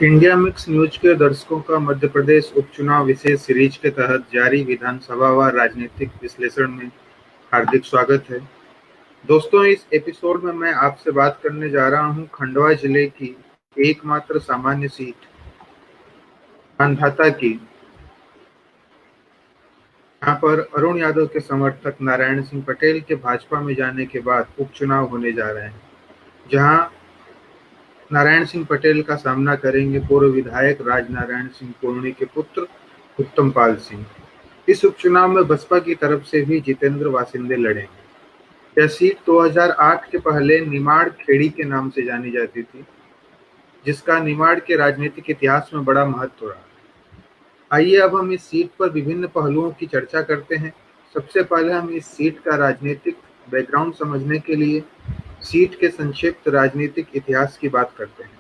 India mix news के दर्शकों का मध्य प्रदेश उपचुनाव विशेष सीरीज के तहत जारी विधानसभावार राजनीतिक विश्लेषण में हार्दिक स्वागत है। दोस्तों, इस एपिसोड में मैं आपसे बात करने जा रहा हूं खंडवा जिले की एकमात्र सामान्य सीट मानधाता की, यहां पर अरुण यादव के समर्थक नारायण सिंह पटेल के भाजपा में जाने के बाद उपचुनाव होने जा रहे हैं, जहां नारायण सिंह पटेल का सामना करेंगे पूर्व विधायक राजनारायण सिंह पूर्णी के पुत्र उत्तम पाल सिंह। इस उपचुनाव में बसपा की तरफ से भी जितेंद्र वासिंदे लड़ेंगे। यह सीट 2008 के पहले निमाड़ खेड़ी के नाम से जानी जाती थी, जिसका निमाड़ के राजनीतिक इतिहास में बड़ा महत्व रहा। आइए अब हम इस सीट पर विभिन्न पहलुओं की चर्चा करते हैं। सबसे पहले हम इस सीट का राजनीतिक बैकग्राउंड समझने के लिए सीट के संक्षिप्त राजनीतिक इतिहास की बात करते हैं।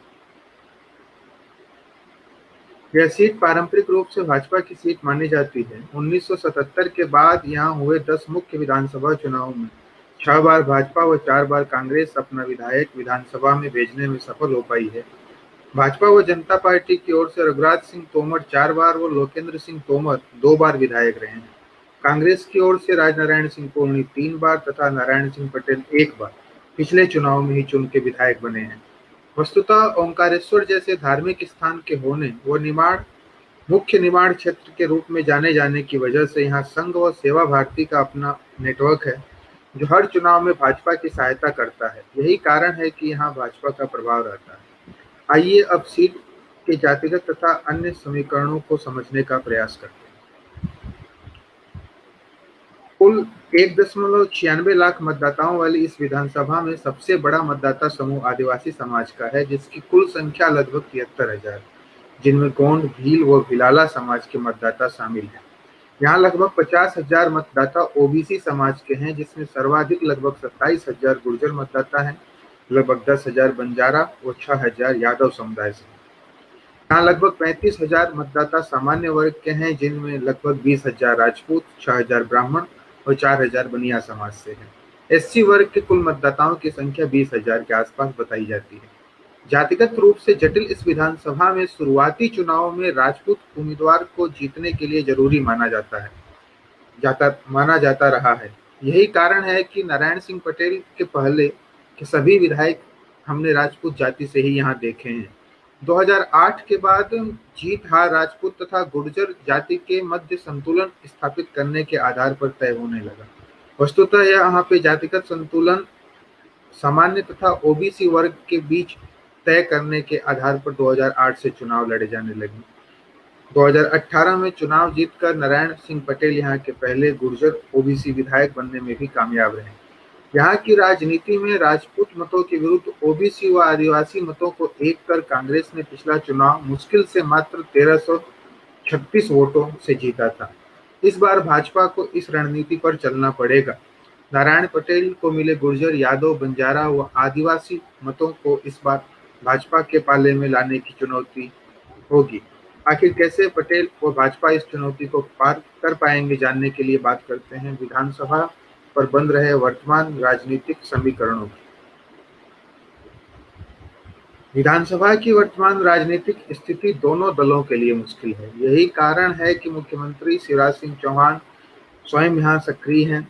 यह सीट पारंपरिक रूप से भाजपा की सीट मानी जाती है। 1977 के बाद यहां हुए 10 मुख्य विधानसभा चुनावों में 6 बार भाजपा व 4 बार कांग्रेस अपना विधायक विधानसभा में भेजने में सफल हो पाई है। भाजपा व जनता पार्टी की ओर से रघुराज सिंह तोमर 4 बार व लोकेंद्र सिंह तोमर 2 बार विधायक रहे हैं। कांग्रेस की ओर से राजनारायण सिंह पूर्णी 3 बार तथा नारायण सिंह पटेल 1 बार पिछले चुनाव में ही चुन के विधायक बने हैं। वस्तुतः ओंकारेश्वर जैसे धार्मिक स्थान के होने व निमाड़ मुख्य निमाड़ क्षेत्र के रूप में जाने जाने की वजह से यहाँ संघ व सेवा भारती का अपना नेटवर्क है, जो हर चुनाव में भाजपा की सहायता करता है। यही कारण है कि यहाँ भाजपा का प्रभाव रहता है। आइए अब सीट के जातिगत तथा अन्य समीकरणों को समझने का प्रयास करते हैं। कुल 1.96 लाख मतदाताओं वाली इस विधानसभा में सबसे बड़ा मतदाता समूह आदिवासी समाज का है, जिसकी कुल संख्या लगभग 73,000, जिनमें गोंड, भील व भिलाला समाज के मतदाता शामिल हैं। यहाँ लगभग 50,000 मतदाता ओबीसी समाज के हैं, जिसमें सर्वाधिक लगभग 27,000 गुर्जर मतदाता हैं, लगभग 10,000 बंजारा व 6,000 यादव समुदाय से। यहाँ लगभग 35,000 मतदाता सामान्य वर्ग के हैं, जिनमें लगभग 20,000 राजपूत, 6,000 ब्राह्मण और 4,000 बनिया समाज से हैं। एससी वर्ग के कुल मतदाताओं की संख्या 20,000 के आसपास बताई जाती है। जातिगत रूप से जटिल इस विधानसभा में शुरुआती चुनाव में राजपूत उम्मीदवार को जीतने के लिए जरूरी माना जाता रहा है। यही कारण है कि नारायण सिंह पटेल के पहले के सभी विधायक हमने राजपूत जाति से ही यहाँ देखे हैं। 2008 के बाद जीत हार राजपूत तथा गुर्जर जाति के मध्य संतुलन स्थापित करने के आधार पर तय होने लगा। वस्तुतः यहाँ पे जातिगत संतुलन सामान्य तथा ओबीसी वर्ग के बीच तय करने के आधार पर 2008 से चुनाव लड़े जाने लगे। 2018 में चुनाव जीतकर नारायण सिंह पटेल यहाँ के पहले गुर्जर ओबीसी विधायक बनने में भी कामयाब रहे। यहाँ की राजनीति में राजपूत मतों के विरुद्ध ओबीसी व आदिवासी मतों को एक कर कांग्रेस ने पिछला चुनाव मुश्किल से मात्र 1336 वोटों से जीता था। इस बार भाजपा को इस रणनीति पर चलना पड़ेगा। नारायण पटेल को मिले गुर्जर, यादव, बंजारा व आदिवासी मतों को इस बार भाजपा के पाले में लाने की चुनौती होगी। आखिर कैसे पटेल व भाजपा इस चुनौती को पार कर पाएंगे, जानने के लिए बात करते हैं विधानसभा पर बन रहे वर्तमान राजनीतिक समीकरणों की। विधानसभा की वर्तमान राजनीतिक स्थिति दोनों दलों के लिए मुश्किल है। यही कारण है कि मुख्यमंत्री शिवराज सिंह चौहान स्वयं यहाँ सक्रिय हैं।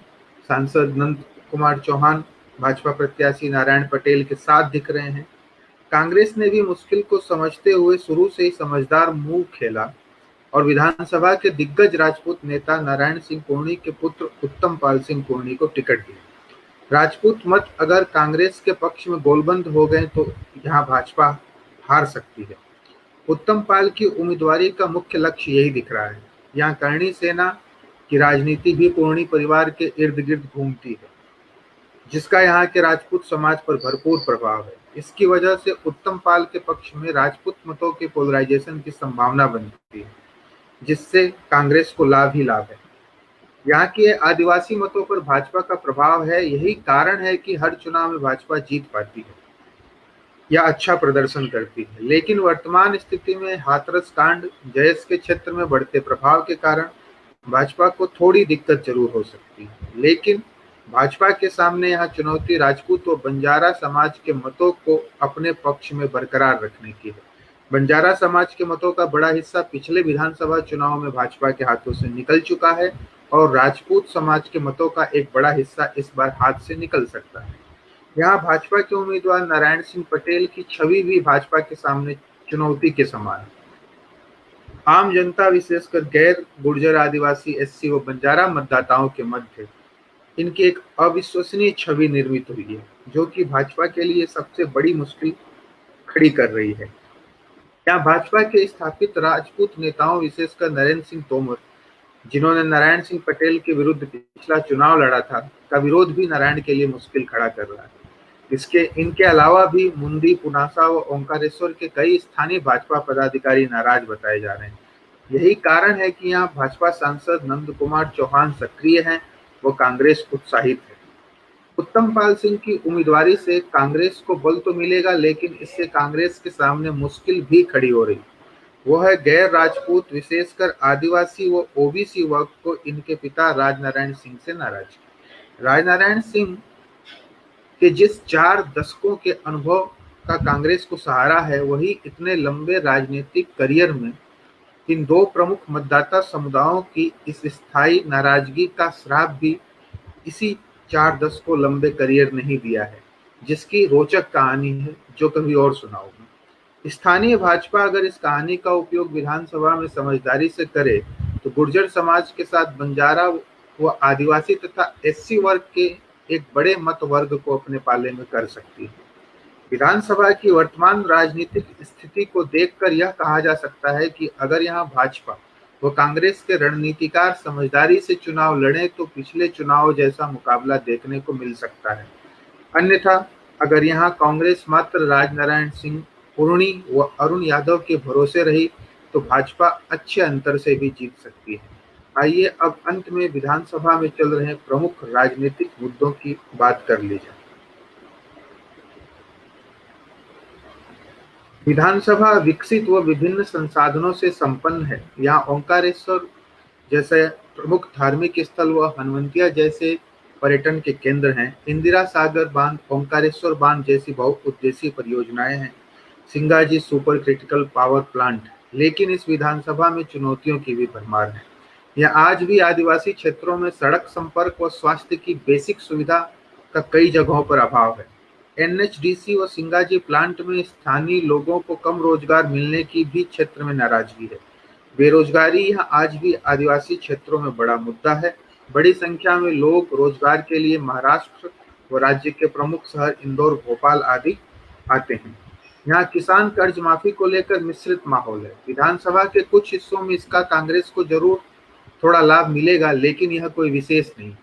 सांसद नंद कुमार चौहान भाजपा प्रत्याशी नारायण पटेल के साथ दिख रहे हैं। कांग्रेस ने भी मुश्किल को समझते हुए शुरू से ही समझदार मूव खेला और विधानसभा के दिग्गज राजपूत नेता नारायण सिंह पूर्णी के पुत्र उत्तम पाल सिंह पूर्णी को टिकट दिया। राजपूत मत अगर कांग्रेस के पक्ष में गोलबंद हो गए तो यहाँ भाजपा हार सकती है। उत्तम पाल की उम्मीदवारी का मुख्य लक्ष्य यही दिख रहा है। यहाँ करणी सेना की राजनीति भी पूर्णी परिवार के इर्द गिर्द घूमती है, जिसका यहाँ के राजपूत समाज पर भरपूर प्रभाव है। इसकी वजह से उत्तम पाल के पक्ष में राजपूत मतों के पोलराइजेशन की संभावना बनती है, जिससे कांग्रेस को लाभ ही लाभ है। यहाँ के आदिवासी मतों पर भाजपा का प्रभाव है। यही कारण है कि हर चुनाव में भाजपा जीत पाती है या अच्छा प्रदर्शन करती है। लेकिन वर्तमान स्थिति में हाथरस कांड, जयस के क्षेत्र में बढ़ते प्रभाव के कारण भाजपा को थोड़ी दिक्कत जरूर हो सकती है। लेकिन भाजपा के सामने यहाँ चुनौती राजपूत व बंजारा समाज के मतों को अपने पक्ष में बरकरार रखने की है। बंजारा समाज के मतों का बड़ा हिस्सा पिछले विधानसभा चुनाव में भाजपा के हाथों से निकल चुका है और राजपूत समाज के मतों का एक बड़ा हिस्सा इस बार हाथ से निकल सकता है। यहाँ भाजपा के उम्मीदवार नारायण सिंह पटेल की छवि भी भाजपा के सामने चुनौती के समान है। आम जनता विशेषकर गैर गुर्जर आदिवासी एससी व बंजारा मतदाताओं के मध्य इनकी एक अविश्वसनीय छवि निर्मित हुई है, जो कि भाजपा के लिए सबसे बड़ी मुश्किल खड़ी कर रही है। यहाँ भाजपा के स्थापित राजपूत नेताओं विशेषकर नरेंद्र सिंह तोमर, जिन्होंने नारायण सिंह पटेल के विरुद्ध पिछला चुनाव लड़ा था, का विरोध भी नारायण के लिए मुश्किल खड़ा कर रहा है। इनके अलावा भी मुंडी, पुनासा व ओंकारेश्वर के कई स्थानीय भाजपा पदाधिकारी नाराज बताए जा रहे हैं। यही कारण है कि यहाँ भाजपा सांसद नंद कुमार चौहान सक्रिय हैं व कांग्रेस उत्साहित है। उत्तम पाल सिंह की उम्मीदवारी से कांग्रेस को बल तो मिलेगा, लेकिन इससे कांग्रेस के सामने मुश्किल भी खड़ी हो रही। वो है गैर राजपूत विशेषकर आदिवासी व ओबीसी वर्ग को इनके पिता राजनारायण सिंह से नाराजगी। राजनारायण सिंह के जिस 4 दशकों के अनुभव का कांग्रेस को सहारा है, वही इतने लंबे राजनीतिक करियर में इन 2 प्रमुख मतदाता समुदायों की इस स्थायी नाराजगी का श्राप भी इसी 4 दशकों लंबे करियर नहीं दिया है, जिसकी रोचक कहानी है, जो कभी और सुनाऊंगा। स्थानीय भाजपा अगर इस कहानी का उपयोग विधानसभा में समझदारी से करे तो गुर्जर समाज के साथ बंजारा व आदिवासी तथा एससी वर्ग के एक बड़े मत वर्ग को अपने पाले में कर सकती है। विधानसभा की वर्तमान राजनीतिक स्थिति को देखकर यह कहा जा सकता है कि अगर यहाँ भाजपा व कांग्रेस के रणनीतिकार समझदारी से चुनाव लड़े तो पिछले चुनाव जैसा मुकाबला देखने को मिल सकता है। अन्यथा अगर यहाँ कांग्रेस मात्र राजनारायण सिंह, पूर्णी व अरुण यादव के भरोसे रही तो भाजपा अच्छे अंतर से भी जीत सकती है। आइए अब अंत में विधानसभा में चल रहे प्रमुख राजनीतिक मुद्दों की बात कर ली जाए। विधानसभा विकसित व विभिन्न संसाधनों से संपन्न है। यहाँ ओंकारेश्वर जैसे प्रमुख धार्मिक स्थल व हनुमंतिया जैसे पर्यटन के केंद्र हैं। इंदिरा सागर बांध, ओंकारेश्वर बांध जैसी बहुउद्देशीय परियोजनाएं हैं। Singaji super critical power plant. लेकिन इस विधानसभा में चुनौतियों की भी भरमार है। यहाँ आज भी आदिवासी क्षेत्रों में सड़क संपर्क व स्वास्थ्य की बेसिक सुविधा का कई जगहों पर अभाव है। एनएचडीसी व सिंगाजी प्लांट में स्थानीय लोगों को कम रोजगार मिलने की भी क्षेत्र में नाराजगी है। बेरोजगारी यहाँ आज भी आदिवासी क्षेत्रों में बड़ा मुद्दा है। बड़ी संख्या में लोग रोजगार के लिए महाराष्ट्र व राज्य के प्रमुख शहर इंदौर, भोपाल आदि आते हैं। यहाँ किसान कर्ज माफी को लेकर मिश्रित माहौल है। विधानसभा के कुछ हिस्सों में इसका कांग्रेस को जरूर थोड़ा लाभ मिलेगा, लेकिन यह कोई विशेष नहीं।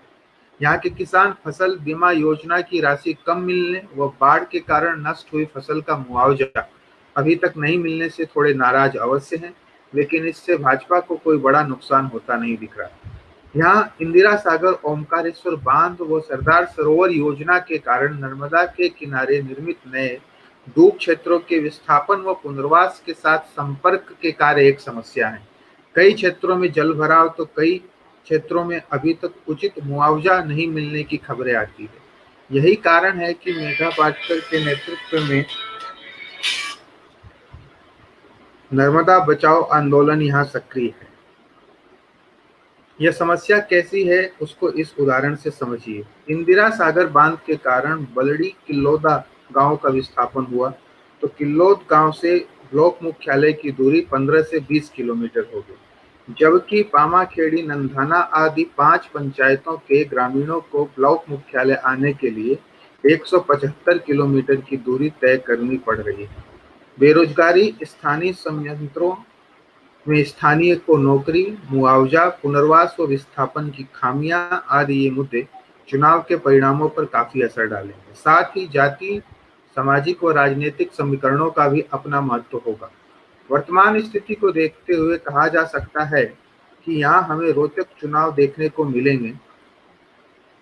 यहाँ के किसान फसल बीमा योजना की राशि कम मिलने व बाढ़ के कारण नष्ट हुई फसल का मुआवजा अभी तक नहीं मिलने से थोड़े नाराज अवश्य हैं, लेकिन इससे भाजपा को कोई बड़ा नुकसान होता नहीं दिख रहा। यहाँ इंदिरा सागर, ओंकारेश्वर बांध व सरदार सरोवर योजना के कारण नर्मदा के किनारे निर्मित नए डूब क्षेत्रों के विस्थापन व पुनर्वास के साथ संपर्क के कार्य एक समस्या है। कई क्षेत्रों में जल भराव तो कई क्षेत्रों में अभी तक उचित मुआवजा नहीं मिलने की खबरें आती है। यही कारण है कि मेघा पाटकर के नेतृत्व में नर्मदा बचाओ आंदोलन यहाँ सक्रिय है। यह समस्या कैसी है उसको इस उदाहरण से समझिए। इंदिरा सागर बांध के कारण बलड़ी किल्लोदा गांव का विस्थापन हुआ तो किल्लोद गांव से ब्लॉक मुख्यालय की दूरी 15 से 20 किलोमीटर हो गई, जबकि पामाखेड़ी, नंधाना आदि 5 पंचायतों के ग्रामीणों को ब्लॉक मुख्यालय आने के लिए 175 किलोमीटर की दूरी तय करनी पड़ रही है। बेरोजगारी, स्थानीय संयंत्रों में स्थानीय को नौकरी, मुआवजा, पुनर्वास व विस्थापन की खामियां आदि ये मुद्दे चुनाव के परिणामों पर काफी असर डालेंगे। साथ ही जाति, सामाजिक व राजनीतिक समीकरणों का भी अपना महत्व होगा। वर्तमान स्थिति को देखते हुए कहा जा सकता है कि यहाँ हमें रोचक चुनाव देखने को मिलेंगे।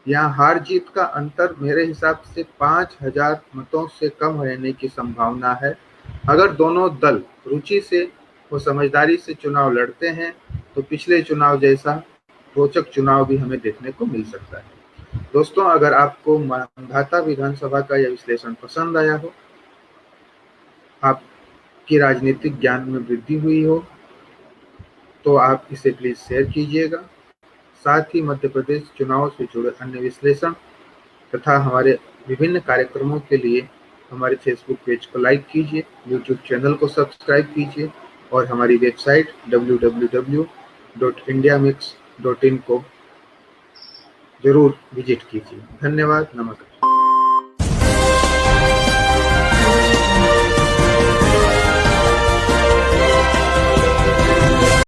यहाँ हार जीत का अंतर मेरे हिसाब से 5000 मतों से कम रहने की संभावना है। अगर दोनों दल रुचि से व समझदारी से चुनाव लड़ते हैं तो पिछले चुनाव जैसा रोचक चुनाव भी हमें देखने को मिल सकता है। दोस्तों, अगर आपको मांधाता विधानसभा का यह विश्लेषण पसंद आया हो, आप की राजनीतिक ज्ञान में वृद्धि हुई हो तो आप इसे प्लीज़ शेयर कीजिएगा। साथ ही मध्य प्रदेश चुनाव से जुड़े अन्य विश्लेषण तथा हमारे विभिन्न कार्यक्रमों के लिए हमारे फेसबुक पेज को लाइक कीजिए, यूट्यूब चैनल को सब्सक्राइब कीजिए और हमारी वेबसाइट www.indiamix.in को ज़रूर विजिट कीजिए। धन्यवाद, नमस्कार।